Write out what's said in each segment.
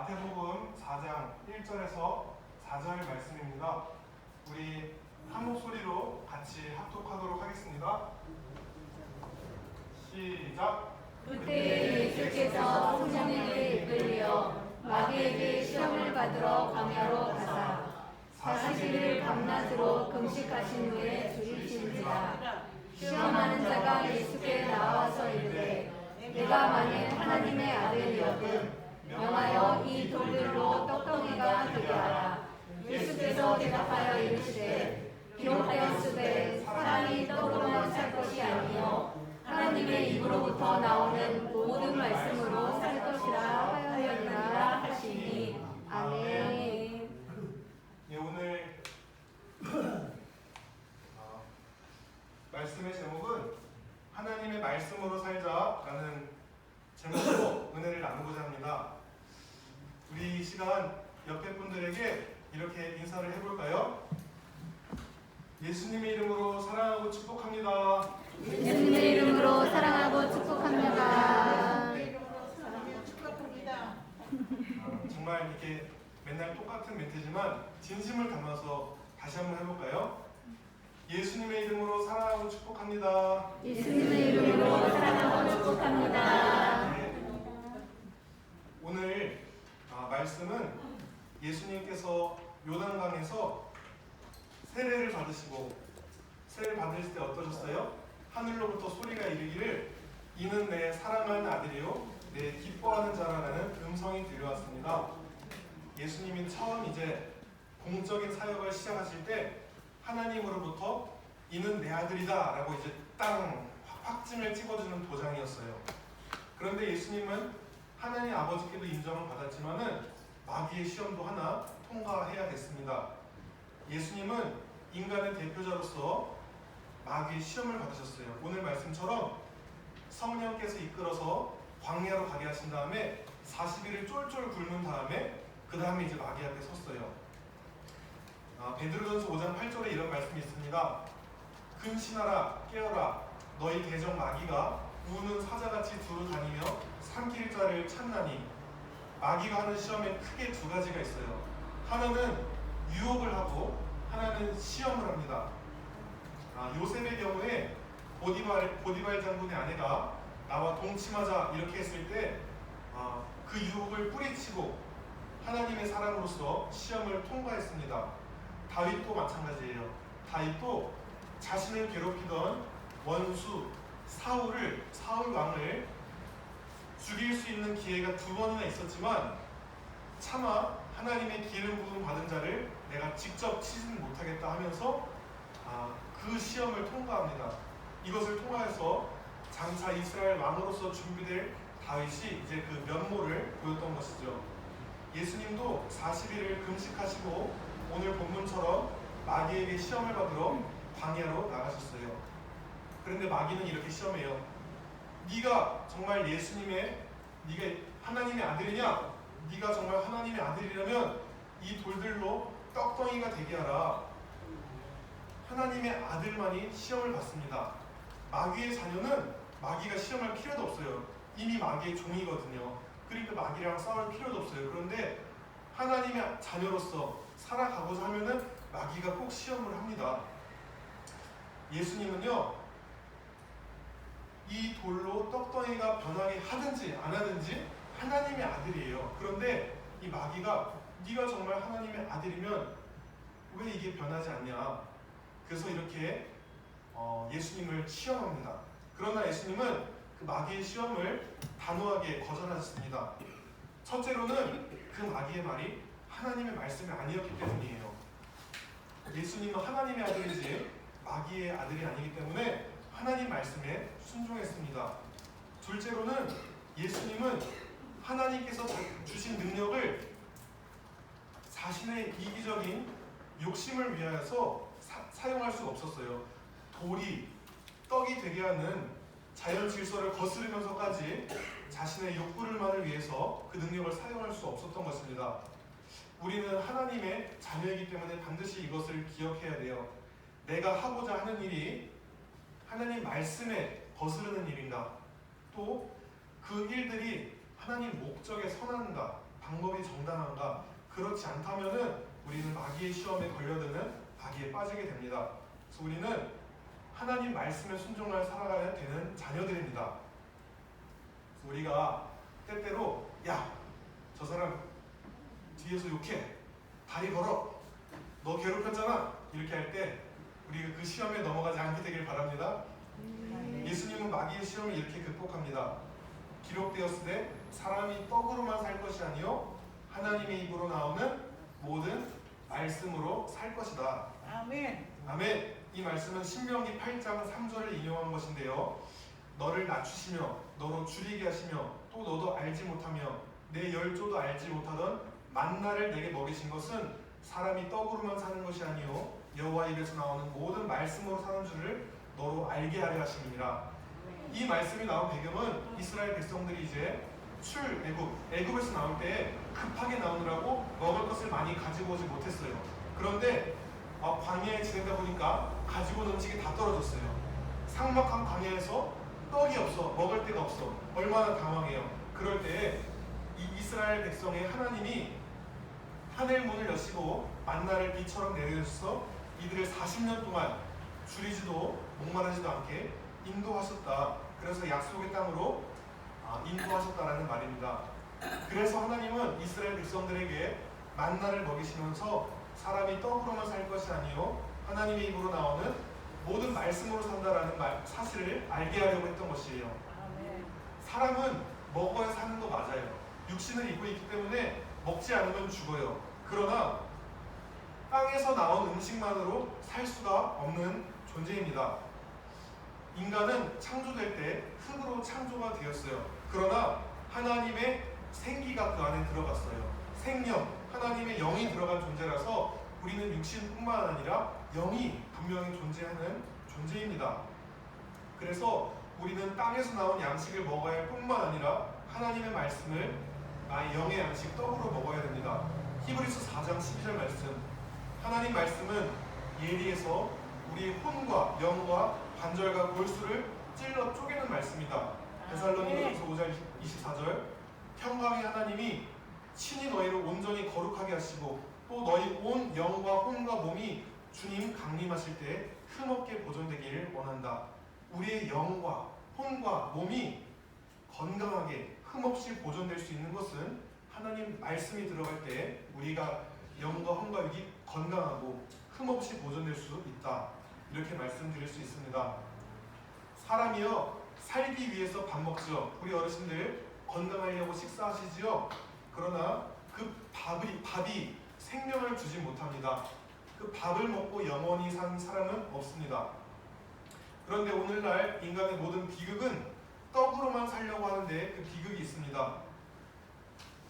마태복음 4장 1절에서 4절 말씀입니다. 우리 한 목소리로 같이 합독하도록 하겠습니다. 시작! 그때 예수께서 성령에게 이끌려 마귀에게 시험을 받으러 광야로 가사 40일 밤낮으로 금식하신 후에 죽으시니라. 시험하는 자가 예수께 나와서 이르되 내가 만일 하나님의 아들이거든 명하여 이 돌들로 떡덩이가 되게 하라. 예수께서 대답하여 이르시되 기록되었으되 사람이 떡으로만 살 것이 아니요 하나님의 입으로부터 나오는 모든 말씀으로 살 것이라 하였느니라 하시니. 아멘. 예, 오늘 말씀의 제목은 하나님의 말씀으로 살자라는 제목으로 은혜를 나누고자 합니다. 우리 이 시간 옆에 분들에게 이렇게 인사를 해볼까요? 예수님의 이름으로 사랑하고 축복합니다. 예수님의 이름으로 사랑하고 축복합니다. 정말 이렇게 맨날 똑같은 멘트지만 진심을 담아서 다시 한번 해볼까요? 예수님의 이름으로 사랑하고 축복합니다. 예수님의 이름으로 사랑하고 축복합니다. 네. 오늘 말씀은 예수님께서 요단강에서 세례를 받으시고 세례를 받으실 때 어떠셨어요? 하늘로부터 소리가 이르기를 이는 내 사랑하는 아들이요 내 기뻐하는 자라는 음성이 들려왔습니다. 예수님이 처음 이제 공적인 사역을 시작하실 때 하나님으로부터 이는 내 아들이다 라고 이제 땅 확증을 찍어주는 도장이었어요. 그런데 예수님은 하나님 아버지께도 인정을 받았지만은 마귀의 시험도 하나 통과해야 됐습니다. 예수님은 인간의 대표자로서 마귀의 시험을 받으셨어요. 오늘 말씀처럼 성령께서 이끌어서 광야로 가게 하신 다음에 40일을 쫄쫄 굶은 다음에 그 다음에 이제 마귀 앞에 섰어요. 베드로전서 5장 8절에 이런 말씀이 있습니다. 근신하라 깨어라 너희 대적 마귀가 우는 사자같이 두루 다니며 삼킬 자를 찾나니. 마귀가 하는 시험에 크게 두 가지가 있어요. 하나는 유혹을 하고 하나는 시험을 합니다. 요셉의 경우에 보디발 장군의 아내가 나와 동침하자 이렇게 했을 때 그 유혹을 뿌리치고 하나님의 사람으로서 시험을 통과했습니다. 다윗도 마찬가지예요. 다윗도 자신을 괴롭히던 원수 사울 왕을 죽일 수 있는 기회가 2번이나 있었지만 차마 하나님의 기름 부음 받은 자를 내가 직접 치지는 못하겠다 하면서 그 시험을 통과합니다. 이것을 통하여서 장차 이스라엘 왕으로서 준비될 다윗이 이제 그 면모를 보였던 것이죠. 예수님도 40일을 금식하시고 오늘 본문처럼 마귀에게 시험을 받으러 광야로 나가셨어요. 그런데 마귀는 이렇게 시험해요. 네가 정말 네가 하나님의 아들이냐? 네가 정말 하나님의 아들이라면 이 돌들로 떡덩이가 되게 하라. 하나님의 아들만이 시험을 받습니다. 마귀의 자녀는 마귀가 시험할 필요도 없어요. 이미 마귀의 종이거든요. 그러니까 마귀랑 싸울 필요도 없어요. 그런데 하나님의 자녀로서 살아가고자 하면은 마귀가 꼭 시험을 합니다. 예수님은요, 이 돌로 떡덩이가 변하게 하든지 안 하든지 하나님의 아들이에요. 그런데 이 마귀가 네가 정말 하나님의 아들이면 왜 이게 변하지 않냐? 그래서 이렇게 예수님을 시험합니다. 그러나 예수님은 그 마귀의 시험을 단호하게 거절하셨습니다. 첫째로는 그 마귀의 말이 하나님의 말씀이 아니었기 때문이에요. 예수님은 하나님의 아들이지 마귀의 아들이 아니기 때문에 하나님 말씀에 순종했습니다. 둘째로는 예수님은 하나님께서 주신 능력을 자신의 이기적인 욕심을 위하여서 사용할 수 없었어요. 돌이 떡이 되게 하는 자연 질서를 거스르면서까지 자신의 욕구를만을 위해서 그 능력을 사용할 수 없었던 것입니다. 우리는 하나님의 자녀이기 때문에 반드시 이것을 기억해야 돼요. 내가 하고자 하는 일이 하나님 말씀에 거스르는 일인가? 또 그 일들이 하나님 목적에 선한가? 방법이 정당한가? 그렇지 않다면은 우리는 마귀의 시험에 걸려드는 마귀에 빠지게 됩니다. 그래서 우리는 하나님 말씀에 순종하여 살아가야 되는 자녀들입니다. 그래서 우리가 때때로 야, 저 사람 뒤에서 욕해, 다리 걸어, 너 괴롭혔잖아, 이렇게 할 때 우리가 그 시험에 넘어가지 않게 되길 바랍니다. 예수님은 마귀의 시험을 이렇게 극복합니다. 기록되었으되 사람이 떡으로만 살 것이 아니요 하나님의 입으로 나오는 모든 말씀으로 살 것이다. 아멘. 아멘. 이 말씀은 신명기 8장 3절을 인용한 것인데요. 너를 낮추시며 너로 줄이게 하시며 또 너도 알지 못하며 내 열조도 알지 못하던 만나를 내게 먹이신 것은 사람이 떡으로만 사는 것이 아니요 여호와 입에서 나오는 모든 말씀으로 사는 줄을 너로 알게 하려 하심이니라. 이 말씀이 나온 배경은 이스라엘 백성들이 이제 애굽에서 나올 때 급하게 나오느라고 먹을 것을 많이 가지고 오지 못했어요. 그런데 광야에 지내다 보니까 가지고 온 음식이 다 떨어졌어요. 삭막한 광야에서 떡이 없어, 먹을 데가 없어. 얼마나 당황해요. 그럴 때 이 이스라엘 백성의 하나님이 하늘 문을 여시고 만나를 비처럼 내려주셔서 이들을 40년 동안 줄이지도 목마르지도 않게 인도하셨다. 그래서 약속의 땅으로 인도하셨다라는 말입니다. 그래서 하나님은 이스라엘 백성들에게 만나를 먹이시면서 사람이 떡으로만 살 것이 아니요 하나님의 입으로 나오는 모든 말씀으로 산다라는 사실을 알게 하려고 했던 것이에요. 사람은 먹어야 사는 거 맞아요. 육신을 입고 있기 때문에 먹지 않으면 죽어요. 그러나 땅에서 나온 음식만으로 살 수가 없는 존재입니다. 인간은 창조될 때 흙으로 창조가 되었어요. 그러나 하나님의 생기가 그 안에 들어갔어요. 생명, 하나님의 영이 들어간 존재라서 우리는 육신뿐만 아니라 영이 분명히 존재하는 존재입니다. 그래서 우리는 땅에서 나온 양식을 먹어야 할 뿐만 아니라 하나님의 말씀을 나의 영의 양식 떡으로 먹어야 됩니다. 히브리서 4장 12절 말씀, 하나님 말씀은 예리해서 우리의 혼과 영과 관절과 골수를 찔러 쪼개는 말씀이다. 데살로니가서 5장 24절, 평강의 하나님이 친히 너희를 온전히 거룩하게 하시고 또 너희 온 영과 혼과 몸이 주님 강림하실 때 흠없게 보존되기를 원한다. 우리의 영과 혼과 몸이 건강하게 흠없이 보존될 수 있는 것은 하나님 말씀이 들어갈 때 우리가 영과 혼과 육이 건강하고 흠없이 보존될 수 있다. 이렇게 말씀드릴 수 있습니다. 사람이요 살기 위해서 밥 먹죠. 우리 어르신들 건강하려고 식사하시지요. 그러나 그 밥이 생명을 주지 못합니다. 그 밥을 먹고 영원히 산 사람은 없습니다. 그런데 오늘날 인간의 모든 비극은 떡으로만 살려고 하는데 그 비극이 있습니다.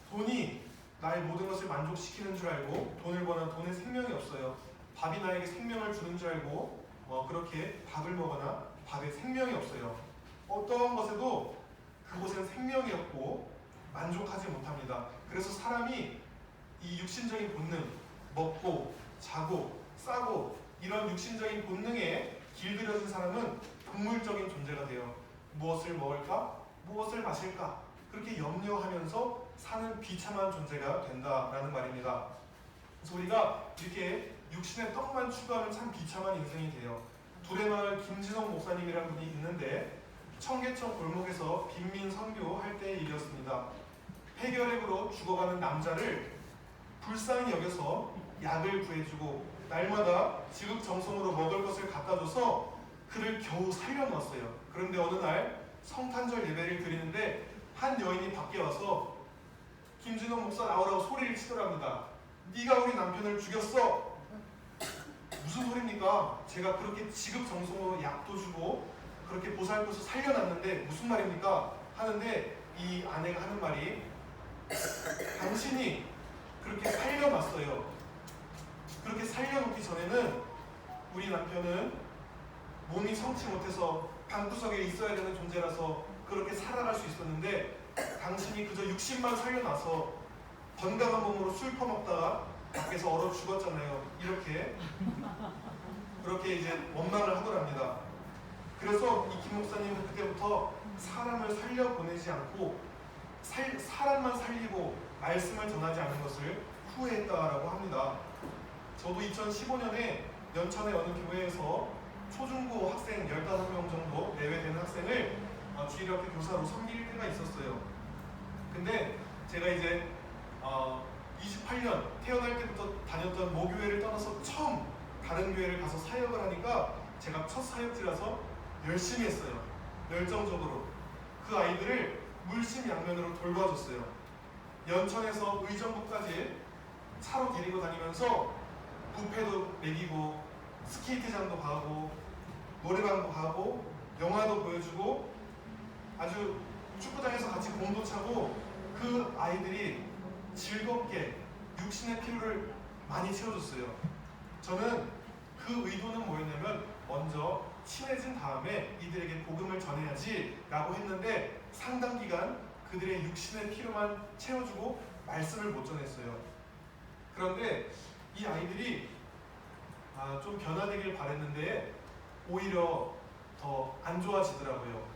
돈이 나의 모든 것을 만족시키는 줄 알고 돈을 버나 돈에 생명이 없어요. 밥이 나에게 생명을 주는 줄 알고 그렇게 밥을 먹거나 밥에 생명이 없어요. 어떠한 것에도 그곳엔 생명이 없고 만족하지 못합니다. 그래서 사람이 이 육신적인 본능, 먹고 자고 싸고 이런 육신적인 본능에 길들여진 사람은 동물적인 존재가 돼요. 무엇을 먹을까? 무엇을 마실까? 그렇게 염려하면서 사는 비참한 존재가 된다라는 말입니다. 그래서 우리가 이렇게 육신의 떡만 추구하면 참 비참한 인생이 돼요. 두레마을 김진홍 목사님이라는 분이 있는데 청계천 골목에서 빈민 선교할 때의 일이었습니다. 폐결핵으로 죽어가는 남자를 불쌍히 여겨서 약을 구해주고 날마다 지극정성으로 먹을 것을 갖다줘서 그를 겨우 살려놓았어요. 그런데 어느 날 성탄절 예배를 드리는데 한 여인이 밖에 와서 김진홍 목사 나오라고 소리를 치더랍니다. 네가 우리 남편을 죽였어. 무슨 소리입니까? 제가 그렇게 지극정성으로 약도 주고 그렇게 보살펴서 살려놨는데 무슨 말입니까? 하는데 이 아내가 하는 말이 당신이 그렇게 살려놨어요. 그렇게 살려놓기 전에는 우리 남편은 몸이 성치 못해서 방구석에 있어야 되는 존재라서 그렇게 살아갈 수 있었는데 당신이 그저 육신만 살려놔서 건강한 몸으로 술 퍼먹다가 밖에서 얼어 죽었잖아요. 그렇게 이제 원망을 하더랍니다. 그래서 이 김 목사님은 그때부터 사람을 살려보내지 않고 사람만 살리고 말씀을 전하지 않은 것을 후회했다라고 합니다. 저도 2015년에 연천의 어느 교회에서 초중고 학생 15명 정도 내외되는 학생을 주일학교 교사로 섬길 때가 있었어요. 근데 제가 이제 28년 태어날 때부터 다녔던 모교회를 떠나서 처음 다른 교회를 가서 사역을 하니까 제가 첫 사역지라서 열심히 했어요. 열정적으로 그 아이들을 물심양면으로 돌봐줬어요. 연천에서 의정부까지 차로 데리고 다니면서 뷔페도 먹이고 스케이트장도 가고 노래방도 가고 영화도 보여주고 아주 축구장에서 같이 공도 차고 그 아이들이 즐겁게 육신의 필요를 많이 채워줬어요. 저는 그 의도는 뭐였냐면 먼저 친해진 다음에 이들에게 복음을 전해야지 라고 했는데 상당 기간 그들의 육신의 필요만 채워주고 말씀을 못 전했어요. 그런데 이 아이들이 좀 변화되길 바랬는데 오히려 더 안 좋아지더라고요.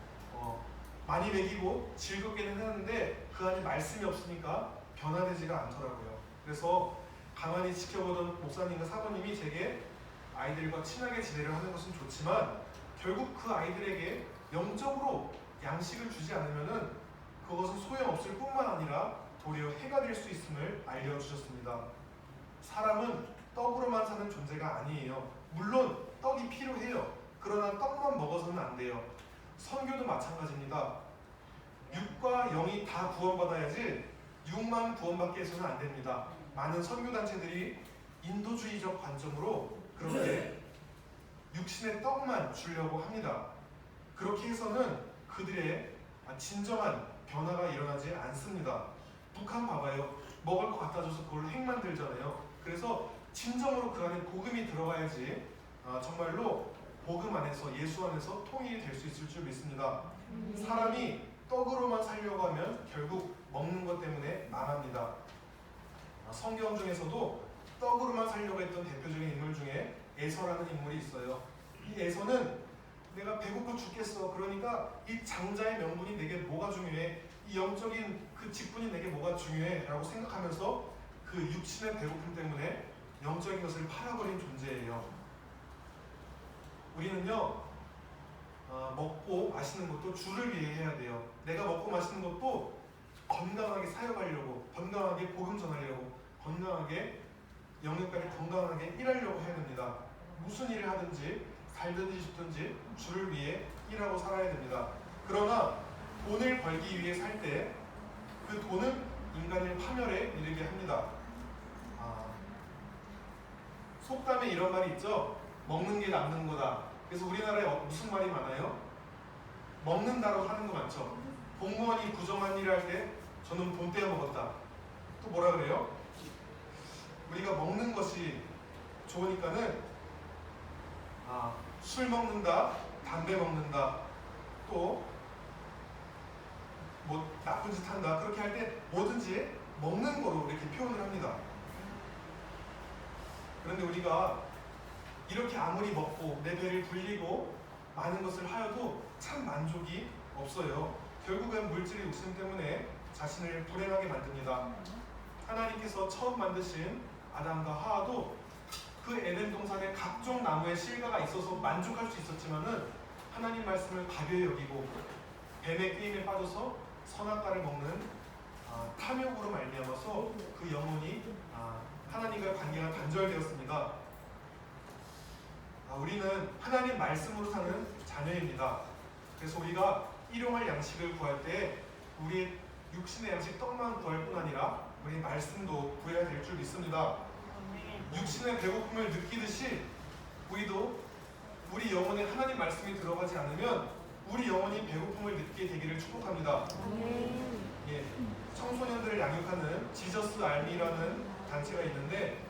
많이 먹이고 즐겁게는 했는데 그 안에 말씀이 없으니까 변화되지가 않더라고요. 그래서 가만히 지켜보던 목사님과 사모님이 제게 아이들과 친하게 지내려 하는 것은 좋지만 결국 그 아이들에게 영적으로 양식을 주지 않으면은 그것은 소용없을 뿐만 아니라 도리어 해가 될 수 있음을 알려주셨습니다. 사람은 떡으로만 사는 존재가 아니에요. 물론 떡이 필요해요. 그러나 떡만 먹어서는 안 돼요. 선교도 마찬가지입니다. 육과 영이 다 구원받아야지 육만 구원받게 해서는 안 됩니다. 많은 선교단체들이 인도주의적 관점으로 그렇게 육신의 떡만 주려고 합니다. 그렇게 해서는 그들의 진정한 변화가 일어나지 않습니다. 북한 봐봐요. 먹을 거 갖다 줘서 그걸로 핵 만들잖아요. 그래서 진정으로 그 안에 복음이 들어가야지 정말로 복음 안에서 예수 안에서 통일이 될 수 있을 줄 믿습니다. 사람이 떡으로만 살려고 하면 결국 먹는 것 때문에 망합니다. 성경 중에서도 떡으로만 살려고 했던 대표적인 인물 중에 에서라는 인물이 있어요. 이 에서는 내가 배고파 죽겠어. 그러니까 이 장자의 명분이 내게 뭐가 중요해? 이 영적인 그 직분이 내게 뭐가 중요해? 라고 생각하면서 그 육신의 배고픔 때문에 영적인 것을 팔아버린 존재예요. 우리는요 먹고 마시는 것도 주를 위해 해야 돼요. 내가 먹고 마시는 것도 건강하게 사역하려고, 건강하게 복음 전하려고, 건강하게 영역까지 건강하게 일하려고 해야 됩니다. 무슨 일을 하든지 살든지 죽든지 주를 위해 일하고 살아야 됩니다. 그러나 돈을 벌기 위해 살 때 그 돈은 인간을 파멸에 이르게 합니다. 속담에 이런 말이 있죠. 먹는 게 남는 거다. 그래서 우리나라에 무슨 말이 많아요? 먹는다고 하는 거 많죠. 공무원이 부정한 일을 할 때 저는 돈 떼어 먹었다. 또 뭐라 그래요? 우리가 먹는 것이 좋으니까는 술 먹는다, 담배 먹는다, 또 뭐 나쁜 짓 한다. 그렇게 할 때 뭐든지 먹는 거로 이렇게 표현을 합니다. 그런데 우리가 이렇게 아무리 먹고 내 배를 불리고 많은 것을 하여도 참 만족이 없어요. 결국엔 물질의 욕심 때문에 자신을 불행하게 만듭니다. 하나님께서 처음 만드신 아담과 하와도 그 에덴 동산에 각종 나무의 실과가 있어서 만족할 수 있었지만은 하나님 말씀을 가벼이 여기고 뱀의 꾀임에 빠져서 선악과를 먹는 탐욕으로 말미암아서 그 영혼이 하나님과 관계가 단절되었습니다. 우리는 하나님 말씀으로 사는 자녀입니다. 그래서 우리가 일용할 양식을 구할 때 우리 육신의 양식 떡만 구할 뿐 아니라 우리 말씀도 구해야 될 줄 믿습니다. 육신의 배고픔을 느끼듯이 우리도 우리 영혼에 하나님 말씀이 들어가지 않으면 우리 영혼이 배고픔을 느끼게 되기를 축복합니다. 예, 청소년들을 양육하는 지저스 알미라는 단체가 있는데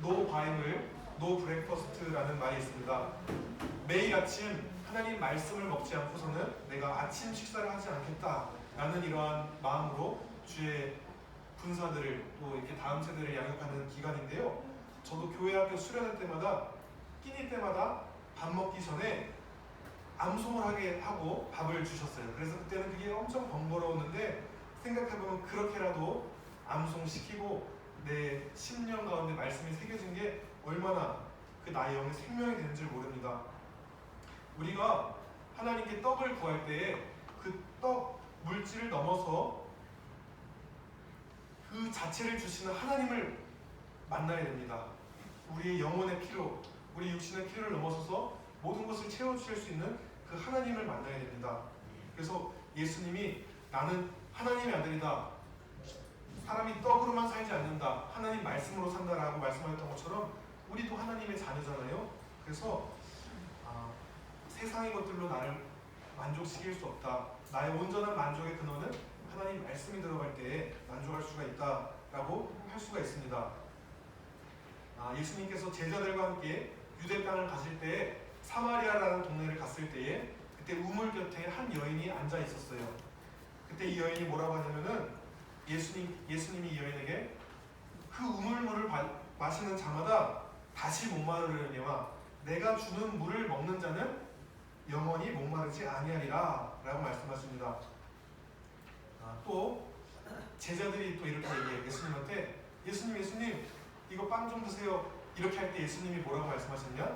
노 바이블, 노 브렉퍼스트라는 말이 있습니다. 매일 아침 하나님 말씀을 먹지 않고서는 내가 아침 식사를 하지 않겠다라는 이러한 마음으로 주의 군사들을 또 이렇게 다음 세대를 양육하는 기관인데요. 저도 교회 학교 수련회 때마다 끼니 때마다 밥 먹기 전에 암송을 하게 하고 밥을 주셨어요. 그래서 그때는 그게 엄청 번거로웠는데 생각해보면 그렇게라도 암송시키고 내 심령 가운데 말씀이 새겨진 게 얼마나 그 나의 영의 생명이 되는지 모릅니다. 우리가 하나님께 떡을 구할 때에 그 떡 물질을 넘어서 그 자체를 주시는 하나님을 만나야 됩니다. 우리의 영혼의 필요, 우리 육신의 필요를 넘어서서 모든 것을 채워주실 수 있는 그 하나님을 만나야 됩니다. 그래서 예수님이 나는 하나님의 아들이다, 사람이 떡으로만 살지 않는다, 하나님 말씀으로 산다라고 말씀하셨던 것처럼 우리도 하나님의 자녀잖아요. 그래서 세상의 것들로 나를 만족시킬 수 없다. 나의 온전한 만족의 근원은 하나님 말씀이 들어갈 때에 만족할 수가 있다라고 할 수가 있습니다. 예수님께서 제자들과 함께 유대 땅을 가실 때에 사마리아라는 동네를 갔을 때에 그때 우물 곁에 한 여인이 앉아 있었어요. 그때 이 여인이 뭐라고 하냐면은 예수님이 이 여인에게 그 우물물을 마시는 자마다 다시 목마르려니와 내가 주는 물을 먹는 자는 영원히 목마르지 아니하리라 라고 말씀하십니다. 또 제자들이 또 이렇게 얘기해요. 예수님한테 예수님 이거 빵 좀 드세요. 이렇게 할 때 예수님이 뭐라고 말씀하셨냐?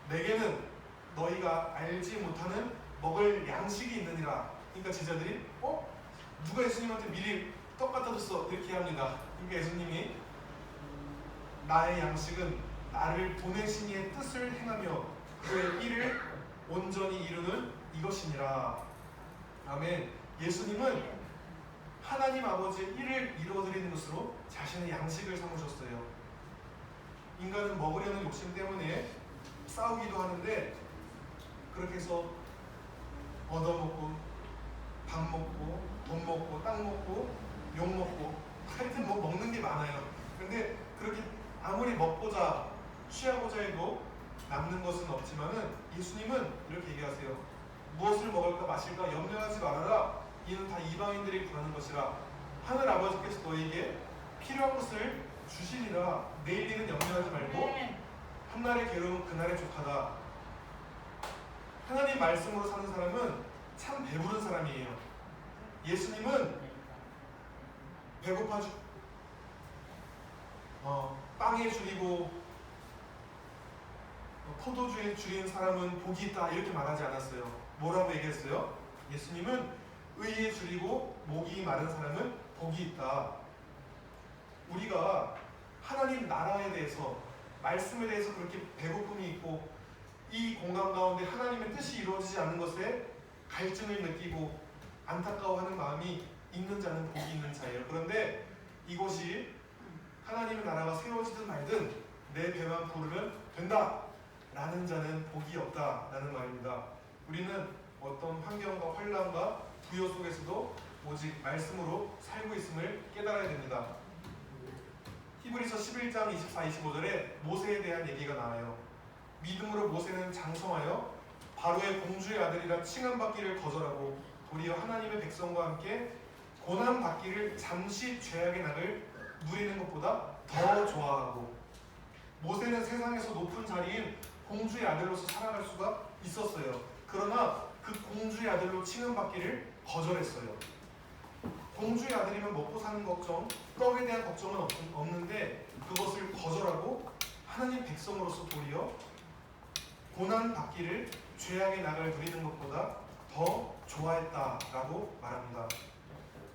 내게는 너희가 알지 못하는 먹을 양식이 있느니라. 그러니까 제자들이 누가 예수님한테 미리 떡 갖다 줬어 이렇게 합니다. 그러니까 예수님이 나의 양식은 나를 보내신 이의 뜻을 행하며 그의 일을 온전히 이루는 이것이니라. 아멘. 예수님은 하나님 아버지의 일을 이루어드리는 것으로 자신의 양식을 삼으셨어요. 인간은 먹으려는 욕심 때문에 싸우기도 하는데 그렇게 해서 얻어먹고 밥 먹고 돈 먹고 땅 먹고 욕 먹고 하여튼 뭐 먹는 게 많아요. 그런데 그렇게 아무리 먹고자 취하고자 해도 남는 것은 없지만은 예수님은 이렇게 얘기하세요. 무엇을 먹을까 마실까 염려하지 말아라. 이는 다 이방인들이 구하는 것이라. 하늘 아버지께서 너에게 필요한 것을 주시리라. 내일 일은 염려하지 말고 한날의 괴로움은 그날의 족하다. 하나님 말씀으로 사는 사람은 참 배부른 사람이에요. 예수님은 배고파 빵에 줄이고 포도주에 줄인 사람은 복이 있다 이렇게 말하지 않았어요. 뭐라고 얘기했어요? 예수님은 의에 줄이고 목이 마른 사람은 복이 있다. 우리가 하나님 나라에 대해서 말씀에 대해서 그렇게 배고픔이 있고 이 공간 가운데 하나님의 뜻이 이루어지지 않는 것에 갈증을 느끼고 안타까워하는 마음이 있는 자는 복이 있는 자예요. 그런데 이곳이 하나님의 나라가 세워지든 말든 내 배만 부르면 된다 라는 자는 복이 없다 라는 말입니다. 우리는 어떤 환경과 환란과 부여 속에서도 오직 말씀으로 살고 있음을 깨달아야 됩니다. 히브리서 11장 24, 25절에 모세에 대한 얘기가 나와요. 믿음으로 모세는 장성하여 바로의 공주의 아들이라 칭함받기를 거절하고 도리어 하나님의 백성과 함께 고난받기를 잠시 죄악의 낙을 누리는 것보다 더 좋아하고 모세는 세상에서 높은 자리인 공주의 아들로서 살아갈 수가 있었어요. 그러나 그 공주의 아들로 칭함받기를 거절했어요. 공주의 아들이면 먹고 사는 걱정, 떡에 대한 걱정은 없는데 그것을 거절하고 하나님 백성으로서 도리어 고난받기를 죄악의 낙을 누리는 것보다 더 좋아했다라고 말합니다.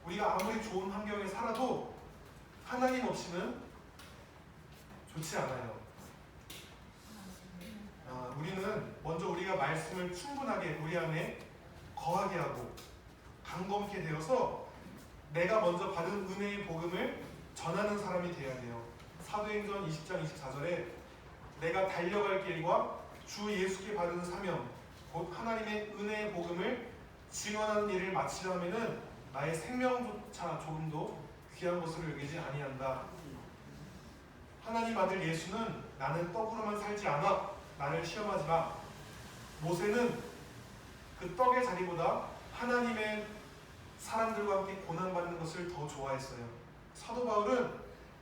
우리가 아무리 좋은 환경에 살아도 하나님 없이는 좋지 않아요. 우리는 먼저 우리가 말씀을 충분하게 우리 안에 거하게 하고 강건케 되어서 내가 먼저 받은 은혜의 복음을 전하는 사람이 되어야 돼요. 사도행전 20장 24절에 내가 달려갈 길과 주 예수께 받은 사명 곧 하나님의 은혜의 복음을 증언하는 일을 마치려면은 나의 생명조차 조금도 귀한 것으로 여기지 아니한다. 하나님 아들 예수는 나는 떡으로만 살지 않아 나를 시험하지 마. 모세는 그 떡의 자리보다 하나님의 사람들과 함께 고난받는 것을 더 좋아했어요. 사도 바울은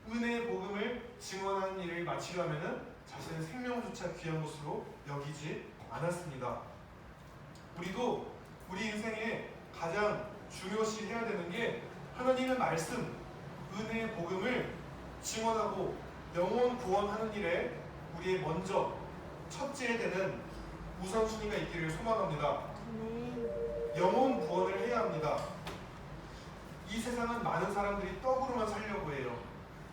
은혜의 복음을 증언하는 일을 마치려면은 자신의 생명조차 귀한 것으로 여기지 않았습니다. 우리도 우리 인생에 가장 중요시 해야 되는 게 하나님의 말씀, 은혜의 복음을 증언하고 영혼 구원하는 일에 우리의 먼저 첫째에 되는 우선순위가 있기를 소망합니다. 영혼 구원을 해야 합니다. 이 세상은 많은 사람들이 떡으로만 살려고 해요.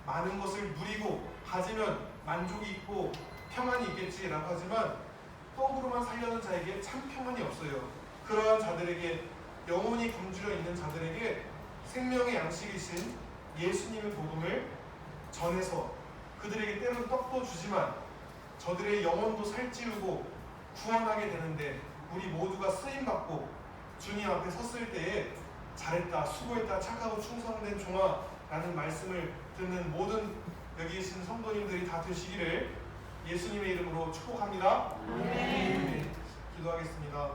많은 것을 누리고 가지면 만족이 있고 평안이 있겠지라고 하지만 떡으로만 살려는 자에게 참 평안이 없어요. 그러한 자들에게, 영혼이 굶주려 있는 자들에게 생명의 양식이신 예수님의 복음을 전해서 그들에게 때로는 떡도 주지만 저들의 영혼도 살찌우고 구원하게 되는데 우리 모두가 쓰임받고 주님 앞에 섰을 때에 잘했다, 수고했다, 착하고 충성된 종아 라는 말씀을 듣는 모든 여기 계신 성도님들이 다 되시기를 예수님의 이름으로 축복합니다. 네, 기도하겠습니다.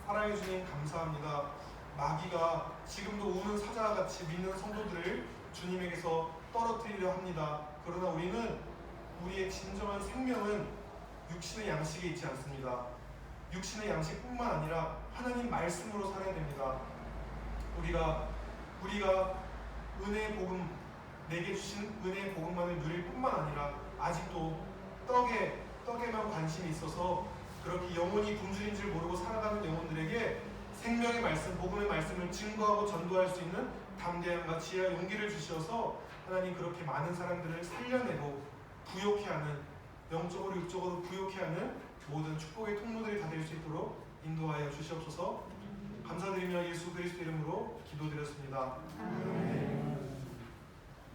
사랑해 주님 감사합니다. 마귀가 지금도 우는 사자와 같이 믿는 성도들을 주님에게서 떨어뜨리려 합니다. 그러나 우리는 우리의 진정한 생명은 육신의 양식에 있지 않습니다. 육신의 양식뿐만 아니라 하나님 말씀으로 살아야 됩니다. 우리가 은혜의 복음, 내게 주신 은혜의 복음만을 누릴 뿐만 아니라 아직도 떡에만 관심이 있어서 그렇게 영혼이 굶주린 줄 모르고 살아가는 영혼들에게 생명의 말씀, 복음의 말씀을 증거하고 전도할 수 있는 담대함과 지혜와 용기를 주셔서 하나님 그렇게 많은 사람들을 살려내고 부욕해 하는, 영적으로 육적으로 부욕해 하는 모든 축복의 통로들이 다 될 수 있도록 인도하여 주시옵소서. 감사드리며 예수 그리스도 이름으로 기도드렸습니다. 아멘.